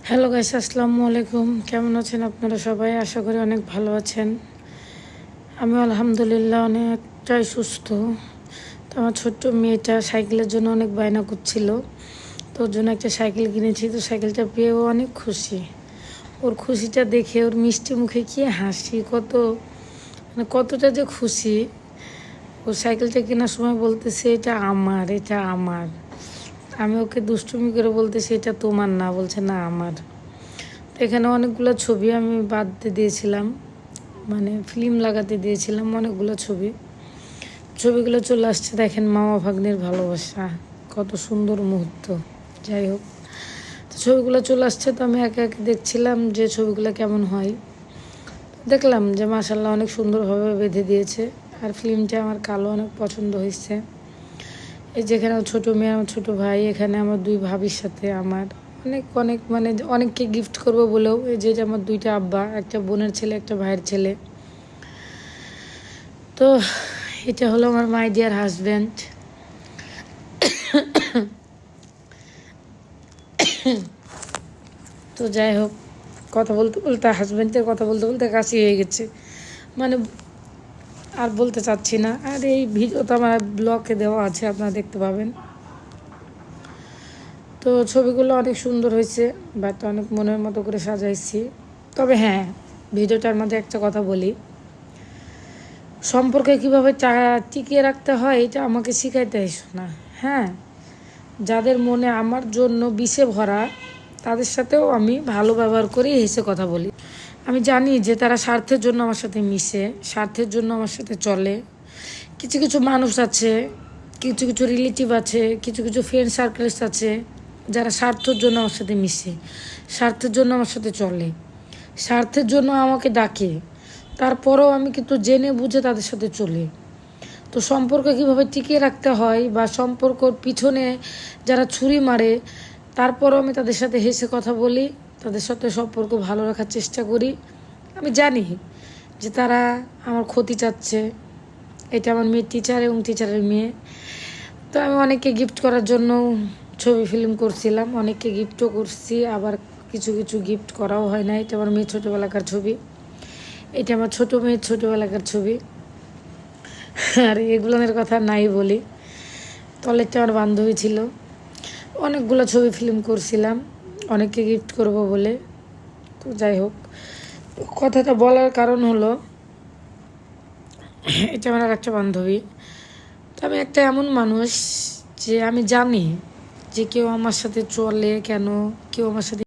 Hello guys, আসসালামু আলাইকুম। কেমন আছেন আপনারা সবাই? আশা করি অনেক ভালো আছেন। আমি আলহামদুলিল্লাহ অনেকটাই সুস্থ। তো আমার ছোট্ট মেয়েটা সাইকেলের জন্য অনেক বায়না করছিল, তো ওর জন্য একটা সাইকেল কিনেছি। তো সাইকেলটা পেয়েও অনেক খুশি। ওর খুশিটা দেখে, ওর মিষ্টি মুখে কি হাসি, কতটা যে খুশি। ও সাইকেলটা কেনার সময় বলতেছে এটা আমার, এটা আমার। আমি ওকে দুষ্টুমি করে বলতেছি এটা তোমার না, বলছে না আমার। তো এখানে অনেকগুলো ছবি আমি বাঁধতে দিয়েছিলাম, মানে ফিল্ম লাগাতে দিয়েছিলাম অনেকগুলো ছবিগুলো চলে আসছে। দেখেন মামা ভাগ্নের ভালোবাসা, কত সুন্দর মুহূর্ত। যাই হোক, তো ছবিগুলো চলে আসছে, তো আমি একে একে দেখছিলাম যে ছবিগুলো কেমন হয়। দেখলাম যে মাশাল্লাহ অনেক সুন্দরভাবে বেঁধে দিয়েছে। আর ফিল্মটা আমার কালো অনেক পছন্দ হয়েছে। এই যেখানে আমার ছোটো মেয়ে, আমার ছোটো ভাই, এখানে আমার দুই ভাবির সাথে আমার অনেক অনেক মানে অনেককে গিফট করব বলেও, এই যে আমার দুইটা আব্বা, একটা বোনের ছেলে, একটা ভাইয়ের ছেলে। তো এটা হলো আমার মাই ডিয়ার হাজব্যান্ড। তো যাই হোক, কথা বলতে বলতে, হাজব্যান্ডের কথা বলতে বলতে কাশি হয়ে গেছে, মানে আর বলতে চাচ্ছি না। আর এই ভিডিওটা আমার ব্লগে দেওয়া আছে, আপনারা দেখতে পাবেন। তো ছবিগুলো অনেক সুন্দর হয়েছে, বাট অনেক মনের মতো করে সাজাইছি। তবে হ্যাঁ, ভিডিওটার মধ্যে একটা কথা বলি, সম্পর্কে কীভাবে টিকিয়ে রাখতে হয় এটা আমাকে শিখাইতে এসো না। হ্যাঁ, যাদের মনে আমার জন্য বিষে ভরা, তাদের সাথেও আমি ভালো ব্যবহার করি, হেসে কথা বলি। আমি জানি যে তারা স্বার্থের জন্য আমার সাথে মিশে, স্বার্থের জন্য আমার সাথে চলে। কিছু কিছু মানুষ আছে, কিছু কিছু রিলেটিভ আছে, কিছু কিছু ফ্রেন্ড সার্কেলস আছে, যারা স্বার্থের জন্য আমার সাথে মিশে, স্বার্থের জন্য আমার সাথে চলে, স্বার্থের জন্য আমাকে ডাকে। তারপরেও আমি কিন্তু জেনে বুঝে তাদের সাথে চলি। তো সম্পর্ক কীভাবে টিকিয়ে রাখতে হয়, বা সম্পর্কর পিছনে যারা ছুরি মারে, তারপরও আমি তাদের সাথে হেসে কথা বলি, তাদের সাথে সম্পর্ক ভালো রাখার চেষ্টা করি। আমি জানি যে তারা আমার ক্ষতি চাচ্ছে। এটা আমার মেয়ের টিচার এবং টিচারের মেয়ে। তো আমি অনেককে গিফট করার জন্য ছবি ফিল্ম করছিলাম, অনেককে গিফটও করছি, আবার কিছু কিছু গিফট করাও হয় না। এটা আমার মেয়ের ছোটোবেলাকার ছবি, এটা আমার ছোটো মেয়ের ছোটোবেলাকার ছবি। আর এগুলোর কথা নাই বলি। তলেরটা আমার বান্ধবী ছিল। অনেকগুলো ছবি ফিল্ম করছিলাম অনেককে গিফট করব বলে। তো যাই হোক, কথাটা বলার কারণ হলো, এটা আমার একটা বান্ধবী। তো আমি একটা এমন মানুষ যে আমি জানি যে কেউ আমার সাথে চলে কেন, কেউ আমার সাথে